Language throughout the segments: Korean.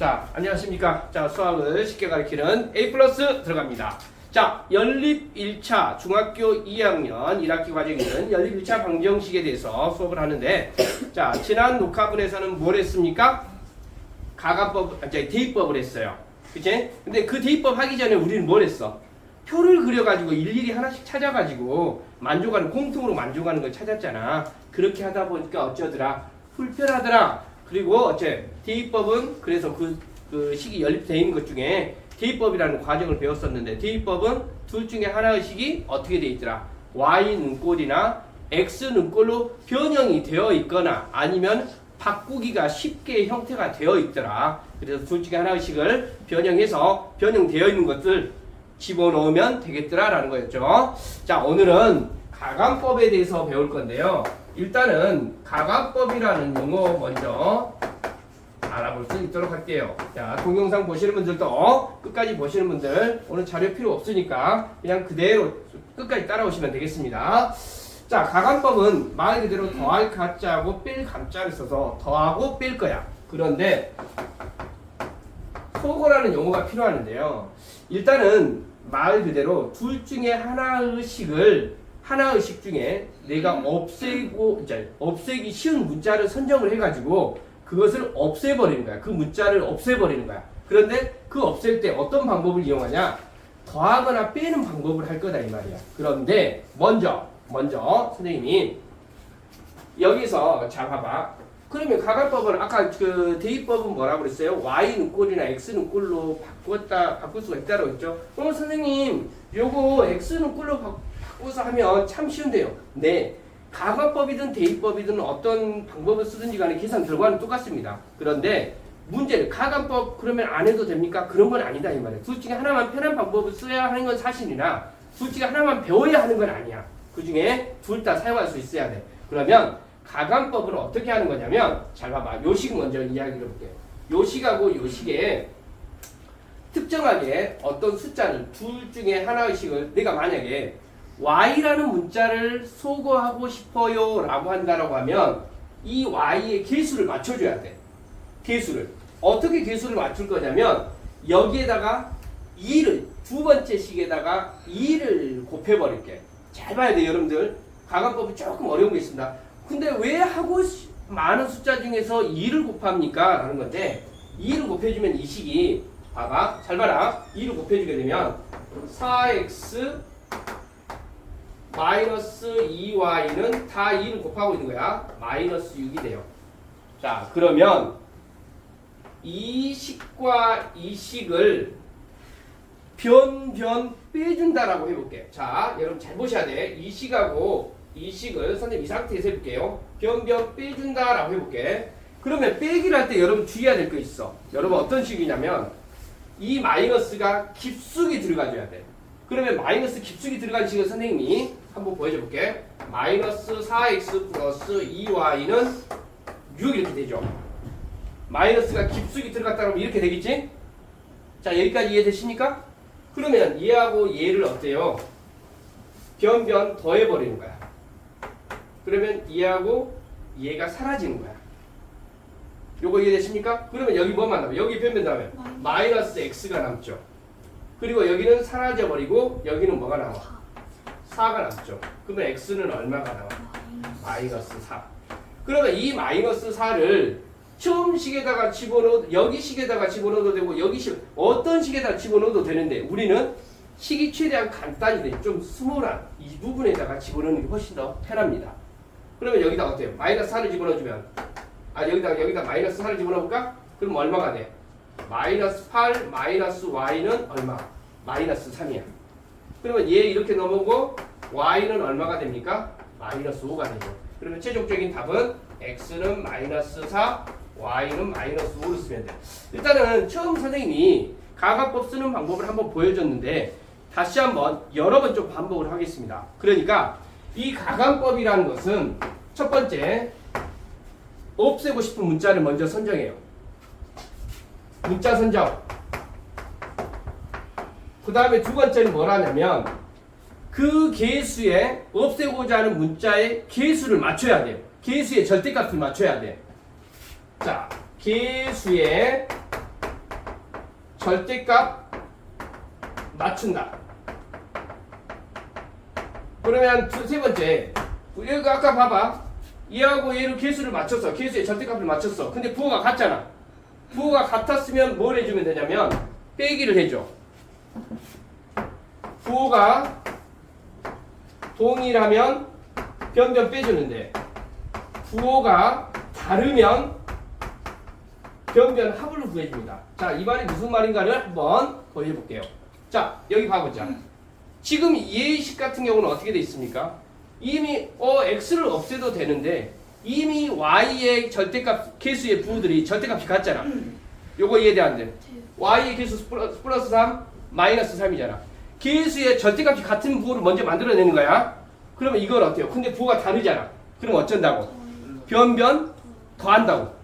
자, 안녕하십니까. 자, 수학을 쉽게 가르치는 A 플러스 들어갑니다. 자, 연립 1차 중학교 2학년 1학기 과정에는 연립 1차 방정식에 대해서 수업을 하는데, 자, 지난 녹화분에서는 뭘 했습니까? 대입법을 했어요. 그치? 근데 그 대입법 하기 전에 우리는 뭘 했어? 표를 그려가지고 일일이 하나씩 찾아가지고 공통으로 만족하는 걸 찾았잖아. 그렇게 하다 보니까 어쩌더라? 불편하더라. 그리고 대입법은 그래서 그 식이 연립되어 있는 것 중에 대입법이라는 과정을 배웠었는데, 대입법은 둘 중에 하나의 식이 어떻게 되어 있더라? y 눈꼴이나 x 눈꼴로 변형이 되어 있거나 아니면 바꾸기가 쉽게 형태가 되어 있더라. 그래서 둘 중에 하나의 식을 변형해서 변형되어 있는 것들 집어넣으면 되겠더라 라는 거였죠. 자, 오늘은 가감법에 대해서 배울 건데요. 일단은 가감법이라는 용어 먼저 알아볼 수 있도록 할게요. 자, 동영상 보시는 분들도 끝까지 보시는 분들 오늘 자료 필요 없으니까 그냥 그대로 끝까지 따라오시면 되겠습니다. 자, 가감법은 말 그대로 더할 가짜하고 뺄 감자를 써서 더하고 뺄 거야. 그런데 소거라는 용어가 필요하는데요. 일단은 말 그대로 둘 중에 하나의 식 중에 내가 없애기 쉬운 문자를 선정을 해가지고 그것을 없애버리는 거야. 그 문자를 없애버리는 거야. 그런데 그 없앨 때 어떤 방법을 이용하냐? 더하거나 빼는 방법을 할 거다 이 말이야. 그런데 먼저 선생님이 여기서 자 봐봐. 그러면 가감법은 아까 그 대입법은 뭐라고 그랬어요? y 눈꼴이나 x 눈꼴로 바꿀 수가 있다고 했죠. 선생님 요거 x 눈꼴로 바꿔서 하면 참 쉬운데요. 네. 가감법이든 대입법이든 어떤 방법을 쓰든지 간에 계산 결과는 똑같습니다. 그런데 문제는 가감법 그러면 안 해도 됩니까? 그런 건 아니다 이 말이에요. 둘 중에 하나만 편한 방법을 써야 하는 건 사실이나 둘 중에 하나만 배워야 하는 건 아니야. 그 중에 둘 다 사용할 수 있어야 돼. 그러면 가감법을 어떻게 하는 거냐면, 잘 봐봐. 요식 먼저 이야기를 해볼게. 요식하고 요식에 특정하게 어떤 숫자를 둘 중에 하나의 식을 내가 만약에 y라는 문자를 소거하고 싶어요 라고 한다라고 하면 이 y의 개수를 맞춰줘야 돼. 개수를. 어떻게 개수를 맞출 거냐면 여기에다가 2를 두 번째 식에다가 2를 곱해버릴게. 잘 봐야 돼 여러분들. 가감법이 조금 어려운 게 있습니다. 근데 왜 많은 숫자 중에서 2를 곱합니까? 라는 건데 2를 곱해주면 이 식이 봐봐. 잘 봐라. 2를 곱해주게 되면 4x 마이너스 2y는 다 2를 곱하고 있는 거야. 마이너스 6이 돼요. 자, 그러면 이 식과 이 식을 변 빼준다라고 해볼게. 자, 여러분 잘 보셔야 돼. 이 식하고 이 식을 선생님 이 상태에서 해볼게요. 변 빼준다라고 해볼게. 그러면 빼기를 할 때 여러분 주의해야 될 거 있어. 여러분 어떤 식이냐면 이 마이너스가 깊숙이 들어가줘야 돼. 그러면 마이너스 깊숙이 들어간 식을 선생님이 한번 보여줘 볼게. 마이너스 4x 플러스 2y는 6 이렇게 되죠. 마이너스가 깊숙이 들어갔다 그러면 이렇게 되겠지? 자, 여기까지 이해되십니까? 그러면 얘하고 얘를 어때요? 변 더해버리는 거야. 그러면 얘하고 얘가 사라지는 거야. 요거 이해되십니까? 그러면 여기 뭐만 남아? 여기 변 다음에 마이너스 x가 남죠. 그리고 여기는 사라져버리고 여기는 뭐가 나와? 4가 남죠. 그러면 x는 얼마가 나와? 마이너스 4. 그러면 이 마이너스 4를 처음 식에다가 집어넣어도, 여기 식에다가 집어넣어도 되고 여기 어떤 식에다 집어넣어도 되는데 우리는 식이 최대한 간단히 좀 스몰한 이 부분에다가 집어넣는 게 훨씬 더 편합니다. 그러면 여기다 어때요? 마이너스 4를 집어넣어주면 여기다 마이너스 4를 집어넣을까? 그럼 얼마가 돼? 마이너스 8 마이너스 y는 얼마? 마이너스 3이야. 그러면 얘 이렇게 넘어오고 y는 얼마가 됩니까? 마이너스 5가 되죠. 그러면 최종적인 답은 x는 마이너스 4 y는 마이너스 5를 쓰면 돼. 일단은 처음 선생님이 가감법 쓰는 방법을 한번 보여줬는데 다시 한번 여러 번 좀 반복을 하겠습니다. 그러니까 이 가감법이라는 것은 첫 번째 없애고 싶은 문자를 먼저 선정해요. 문자 선정. 그 다음에 두 번째는 뭐라냐면 그 개수에 없애고자 하는 문자의 개수를 맞춰야 돼요. 개수의 절대값을 맞춰야 돼. 자, 개수의 절대값 맞춘다. 그러면 세 번째, 여기 아까 봐봐. 얘하고 얘를 계수를 맞췄어. 계수의 절대값을 맞췄어. 근데 부호가 같잖아. 부호가 같았으면 뭘 해주면 되냐면 빼기를 해줘. 부호가 동일하면 변변 빼주는데 부호가 다르면 변변 합을 구해줍니다. 자, 이 말이 무슨 말인가를 한번 더 해볼게요. 자, 여기 봐보자. 지금 예식 같은 경우는 어떻게 돼 있습니까? 이미 x를 없애도 되는데 이미 y의 절대값 계수의 부호들이 절대값이 같잖아. 요거 이해돼안돼? y의 계수 플러스 3 마이너스 3이잖아. 계수의 절대값이 같은 부호를 먼저 만들어내는 거야. 그러면 이건 어때요? 근데 부호가 다르잖아. 그럼 어쩐다고? 변변 더한다고.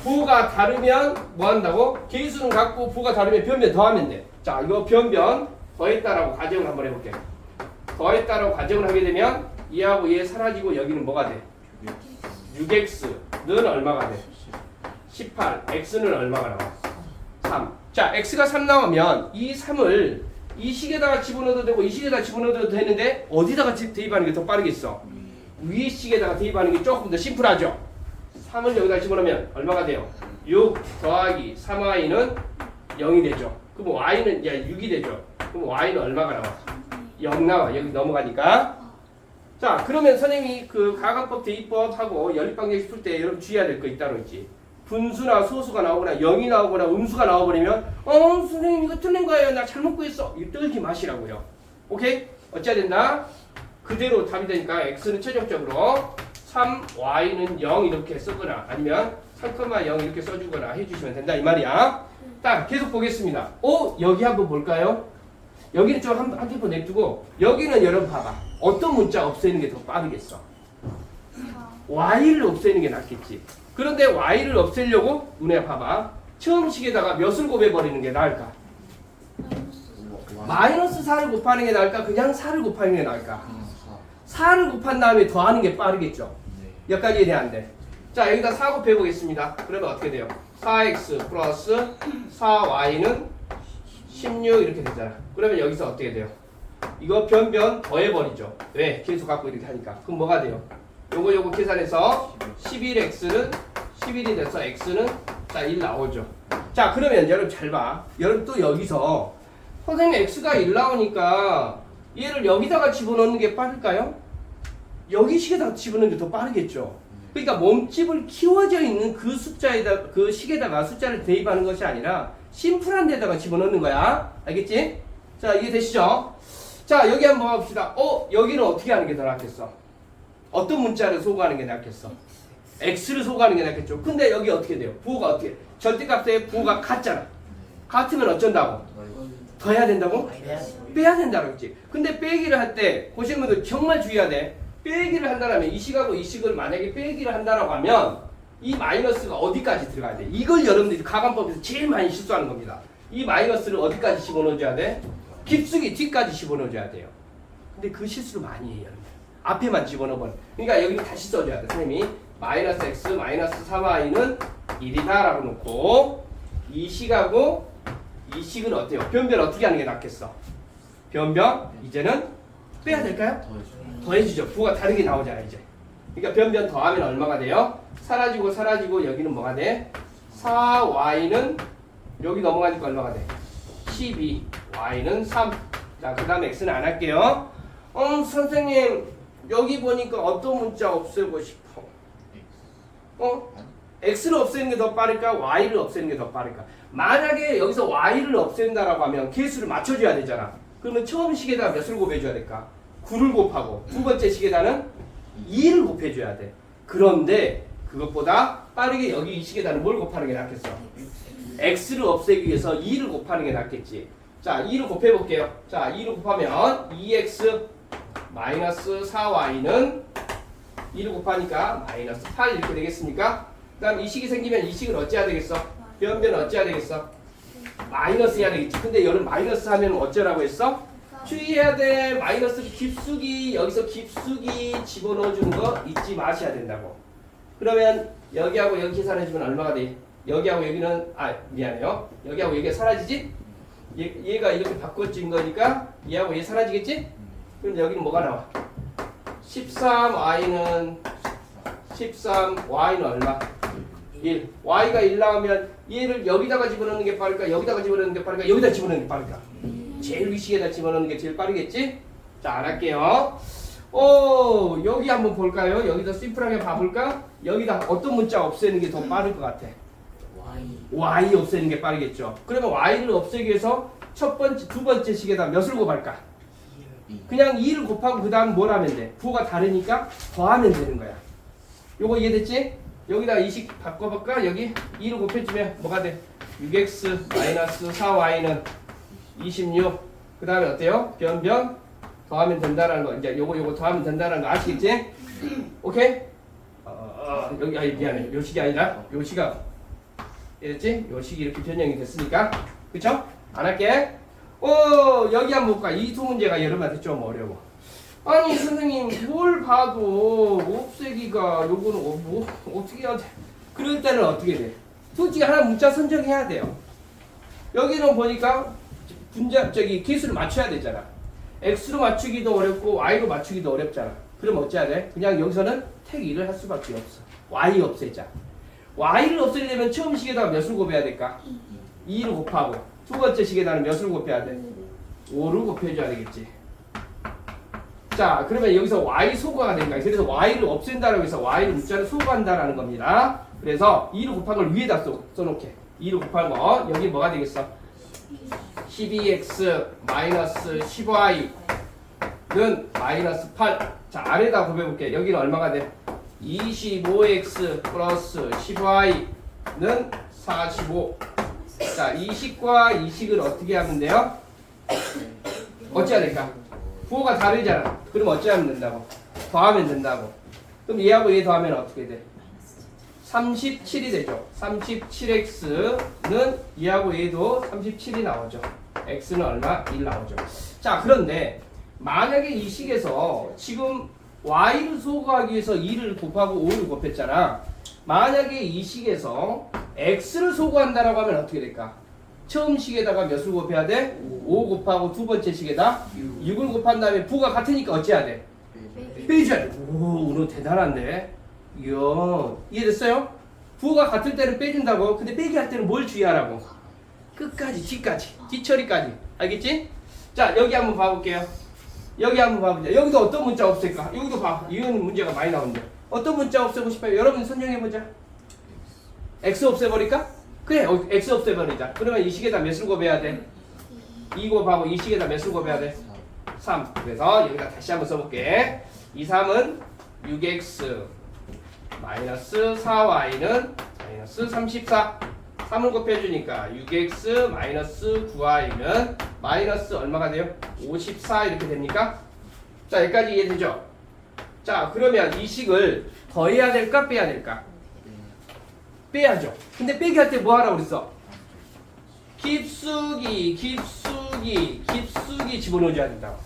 부호가 다르면 뭐 한다고? 계수는 같고 부호가 다르면 변변 더하면 돼. 자, 이거 변변 더했다라고 가정을 한번 해볼게. 더했다라고 가정을 하게 되면 얘하고 얘 사라지고 여기는 뭐가 돼? 6x는 얼마가 돼? 18. x는 얼마가 나와? 3. 자, x가 3 나오면 이 3을 이 식에다가 집어넣어도 되고 이 식에다가 집어넣어도 되는데 어디다가 대입하는 게 더 빠르겠어? 위에 식에다가 대입하는 게 조금 더 심플하죠? 3을 여기다 집어넣으면 얼마가 돼요? 6 더하기 3y는 0이 되죠. 그럼 y는 6이 되죠. 그럼 y는 얼마가 나와? 0 나와. 여기 넘어가니까. 자, 그러면 선생님이 그 가강법 대입법하고 연립방정식 풀 때 여러분 주의해야 될 거 있다고 했지. 분수나 소수가 나오거나 0이 나오거나 음수가 나와버리면 선생님 이거 틀린 거예요. 나 잘못 구했어. 이거 떨지 마시라고요. 오케이? 어찌해야 된다? 그대로 답이 되니까 x는 최종적으로 3y는 0 이렇게 쓰거나 아니면 3,0 이렇게 써주거나 해주시면 된다 이 말이야. 딱 계속 보겠습니다. 여기 한번 볼까요? 여기는 좀 한 템포 냅두고 여기는 여러분 봐봐. 어떤 문자 없애는 게 더 빠르겠어? y를 없애는 게 낫겠지. 그런데 y를 없애려고 눈에 봐봐. 처음 식에다가 몇을 곱해버리는 게 나을까? 마이너스 4를 곱하는 게 나을까? 그냥 4를 곱하는 게 나을까? 4를 곱한 다음에 더하는 게 빠르겠죠. 여기까지 이해돼안돼? 자, 여기다 4 곱해보겠습니다. 그러면 어떻게 돼요? 4x 플러스 4y는 16 이렇게 되잖아. 그러면 여기서 어떻게 돼요? 이거 변변 더해버리죠. 왜? 계수 갖고 이렇게 하니까. 그럼 뭐가 돼요? 요거 계산해서 11x는 11이 돼서 x는 자 1 나오죠. 자, 그러면 여러분 잘 봐. 여러분 또 여기서 선생님 x가 1 나오니까 얘를 여기다가 집어넣는 게 빠를까요? 여기 식에다가 집어넣는 게 더 빠르겠죠. 그러니까 몸집을 키워져 있는 그 숫자에다 그 식에다가 숫자를 대입하는 것이 아니라 심플한 데다가 집어넣는 거야. 알겠지? 자, 이해되시죠? 자, 여기 한번 봅시다. 여기는 어떻게 하는 게 더 낫겠어? 어떤 문자를 소구하는 게 낫겠어? x를 소구하는 게 낫겠죠. 근데 여기 어떻게 돼요? 부호가 어떻게? 절대값에 부호가 같잖아. 같으면 어쩐다고? 더 해야 된다고? 빼야 된다고 했지. 근데 빼기를 할 때 보시는 분들 정말 주의해야 돼. 빼기를 한다면 이 식하고 이 식을 만약에 빼기를 한다라고 하면 이 마이너스가 어디까지 들어가야 돼? 이걸 여러분들이 가관법에서 제일 많이 실수하는 겁니다. 이 마이너스를 어디까지 집어넣어줘야 돼? 깊숙이 뒤까지 집어넣어줘야 돼요. 근데 그 실수를 많이 해요. 앞에만 집어넣어버려. 그러니까 여기는 다시 써줘야 돼. 선생님이 마이너스 x 마이너스 4y는 1이다 라고 놓고 이 식하고 이 식은 어때요? 변변 어떻게 하는 게 낫겠어? 변변 이제는 빼야 될까요? 더해주죠. 부호가 다르게 나오잖아 이제. 그러니까 변변 더하면 얼마가 돼요? 사라지고 사라지고 여기는 뭐가 돼? 4y는 여기 넘어가니까 얼마가 돼? 12 y는 3. 자, 그 다음에 x는 안 할게요. 선생님 여기 보니까 어떤 문자 없애고 싶어? x를 없애는 게 더 빠를까? y를 없애는 게 더 빠를까? 만약에 여기서 y를 없앤다라고 하면 계수를 맞춰줘야 되잖아. 그러면 처음 식에다가 몇을 곱해줘야 될까? 9를 곱하고 두 번째 식에다는 2를 곱해줘야 돼. 그런데 그것보다 빠르게 여기 이 식에다는 뭘 곱하는 게 낫겠어? x를 없애기 위해서 2를 곱하는 게 낫겠지. 자, 2를 곱해볼게요. 자, 2를 곱하면 2x 마이너스 4y는 2를 곱하니까 마이너스 8 이렇게 되겠습니까? 그 다음 이 식이 생기면 이 식을 어찌해야 되겠어? 변변은 어찌해야 되겠어? 마이너스 해야 되겠지. 근데 여러분 마이너스 하면 어쩌라고 했어? 주의해야 돼. 마이너스 깊숙이 여기서 깊숙이 집어넣어주는 거 잊지 마셔야 된다고. 그러면 여기하고 여기 계산해주면 얼마가 돼? 여기하고 여기는 미안해요. 여기하고 여기가 사라지지? 얘가 이렇게 바꿔진 거니까 얘하고 얘 사라지겠지? 그럼 여기는 뭐가 나와? 13y는 13y는 얼마? 1. y가 1 나오면 얘를 여기다가 집어넣는 게 빠를까? 여기다가 집어넣는 게 빠를까? 여기다 집어넣는 게 빠를까? 제일 위식에다 집어넣는 게 제일 빠르겠지? 자, 안 할게요. 여기 한번 볼까요? 여기다 심플하게 봐볼까? 여기다 어떤 문자 없애는 게 더 빠를 것 같아? y 없애는 게 빠르겠죠. 그러면 y를 없애기 위해서 첫 번째, 두 번째 식에다 몇을 곱할까? 그냥 2를 곱하고 그 다음 뭘 하면 돼? 부호가 다르니까 더하면 되는 거야. 요거 이해됐지? 여기다 이 식 바꿔볼까? 여기 2를 곱해주면 뭐가 돼? 6x 4y는 26. 그 다음에 어때요? 변변 더하면 된다라는 거. 이제 요거 더하면 된다라는 거 아시겠지? 오케이? 여기 미안해. 요 식이 아니라 요 식아. 이랬지? 요 식이 이렇게 변형이 됐으니까. 그쵸? 안 할게. 여기 한번 볼까? 이 두 문제가 여러분한테 좀 어려워. 아니 선생님 뭘 봐도 없애기가 요거는 어떻게 해야 돼? 그럴 때는 어떻게 돼? 솔직히 하나 문자 선정해야 돼요. 여기는 보니까 개수를 맞춰야 되잖아. x로 맞추기도 어렵고 y로 맞추기도 어렵잖아. 그럼 어찌해야 돼? 그냥 여기서는 택 2를 할 수밖에 없어. y 없애자. y를 없애려면 처음 식에다가 몇을 곱해야 될까? 2를 곱하고 두 번째 식에다가 몇을 곱해야 돼? 5를 곱해줘야 되겠지. 자, 그러면 여기서 y 소거가 된다. 그래서 y를 없앤다라고 해서 y를 문자를 소거한다라는 겁니다. 그래서 2를 곱한 걸 위에다 써놓게. 2를 곱한 거 여기 뭐가 되겠어? 12x 마이너스 10y는 마이너스 8. 자, 아래다 곱해볼게. 여기는 얼마가 돼? 25x 플러스 10y는 45. 자, 이 식과 이 식을 어떻게 하면 돼요? 어찌해야 될까? 부호가 다르잖아. 그럼 어찌하면 된다고? 더하면 된다고. 그럼 얘하고 얘 더하면 어떻게 돼? 37이 되죠. 37x는 얘하고 얘도 37이 나오죠. x는 얼마? 1 나오죠. 자, 그런데 만약에 이 식에서 지금 y를 소거하기 위해서 2를 곱하고 5를 곱했잖아. 만약에 이 식에서 x를 소거한다라고 하면 어떻게 될까? 처음 식에다가 몇을 곱해야 돼? 5 곱하고 두 번째 식에다 6을 곱한 다음에 부가 같으니까 어찌해야 돼? 빼줘야 돼. 오, 오늘 대단한데? 이야, 이해됐어요? 부가 같을 때는 빼준다고. 근데 빼기 할 때는 뭘 주의하라고? 끝까지, 뒤까지, 뒤처리까지. 알겠지? 자, 여기 한번 봐볼게요. 여기 한번 봐보자. 여기도 어떤 문자 없앨까? 여기도 봐. 이건 문제가 많이 나오는데. 어떤 문자 없애고 싶어요? 여러분 선정해보자. x 없애버릴까? 그래, x 없애버리자. 그러면 이 식에다 몇을 곱해야 돼? 2 곱하고 이 식에다 몇을 곱해야 돼? 3. 그래서 여기다 다시 한번 써볼게. 2, 3은 6x 마이너스 4y는 마이너스 34. 3을 곱해주니까 6x 마이너스 9y는 마이너스 얼마가 돼요? 54 이렇게 됩니까? 자, 여기까지 이해되죠? 자, 그러면 이 식을 더해야 될까 빼야 될까? 빼야죠. 근데 빼기 할 때 뭐 하라고 그랬어? 깁수기 집어넣어줘야 된다고.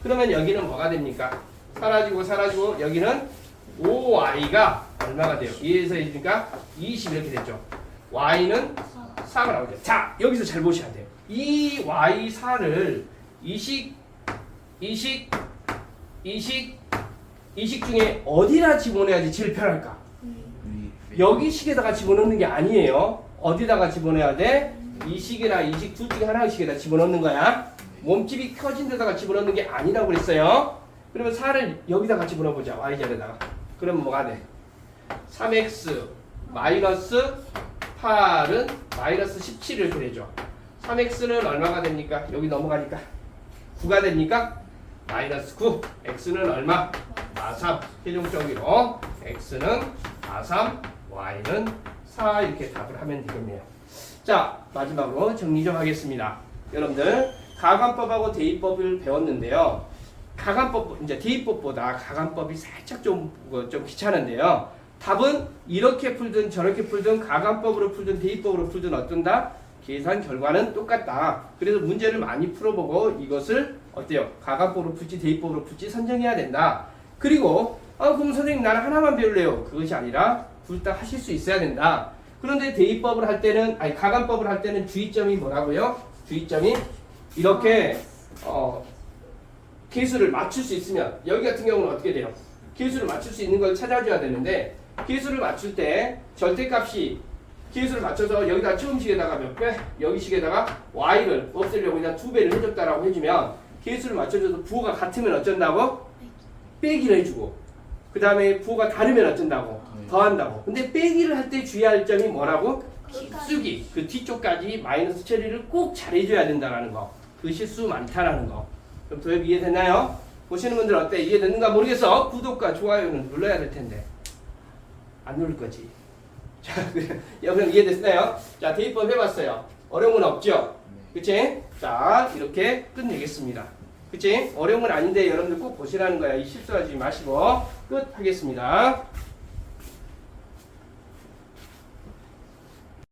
그러면 여기는 뭐가 됩니까? 사라지고 여기는 5y가 얼마가 돼요? 2에서 1이니까 20 이렇게 됐죠. y는 4가 나오죠. 자, 여기서 잘 보셔야 돼요. 이 y4를 이 식 중에 어디다 집어넣어야지 제일 편할까? 여기 식에다가 집어넣는 게 아니에요. 어디다가 집어넣어야 돼? 이 식이나 이 식 둘 중에 하나씩에다 집어넣는 거야. 몸집이 커진 데다가 집어넣는 게 아니라고 그랬어요. 그러면 4를 여기다가 집어넣어보자. y자리에다가. 그러면 뭐가 돼? 3x 마이너스 8은 마이너스 17 이렇게 되죠. 3x는 얼마가 됩니까? 여기 넘어가니까 9가 됩니까? 마이너스 9. x는 얼마? 43. 최종적으로 x는 43, y는 4 이렇게 답을 하면 되겠네요. 자, 마지막으로 정리 좀 하겠습니다. 여러분들 가관법하고 대입법을 배웠는데요. 가관법, 이제 대입법보다 가관법이 살짝 좀 귀찮은데요. 답은 이렇게 풀든 저렇게 풀든 가관법으로 풀든 대입법으로 풀든 어떤다? 계산 결과는 똑같다. 그래서 문제를 많이 풀어보고 이것을 어때요? 가관법으로 풀지 대입법으로 풀지 선정해야 된다. 그리고 그럼 선생님 나는 하나만 배울래요. 그것이 아니라 둘 다 하실 수 있어야 된다. 그런데 대입법을 할 때는 아니 가간법을 할 때는 주의점이 뭐라고요? 주의점이 이렇게 계수를 맞출 수 있으면 여기 같은 경우는 어떻게 돼요? 계수를 맞출 수 있는 걸 찾아줘야 되는데 계수를 맞출 때 절대값이 계수를 맞춰서 여기다 처음식에다가 몇 배? 여기식에다가 y를 없애려고 그냥 2배를 해줬다라고 해주면 계수를 맞춰줘도 부호가 같으면 어쩐다고? 빼기를 해주고 그 다음에 부호가 다르면 어쩐다고? 더한다고. 근데 빼기를 할 때 주의할 점이 뭐라고? 깊숙이 그 뒤쪽까지 마이너스 처리를 꼭 잘해줘야 된다는 거. 그 실수 많다라는 거. 그럼 도엽 이해됐나요? 보시는 분들 어때? 이해됐는가 모르겠어. 구독과 좋아요는 눌러야 될 텐데 안 누를 거지. 자, 여러분 이해됐나요? 자, 대입법 해봤어요. 어려운 건 없죠? 그치? 자, 이렇게 끝내겠습니다. 그치? 어려운 건 아닌데 여러분들 꼭 보시라는 거야. 이 실수하지 마시고 끝 하겠습니다.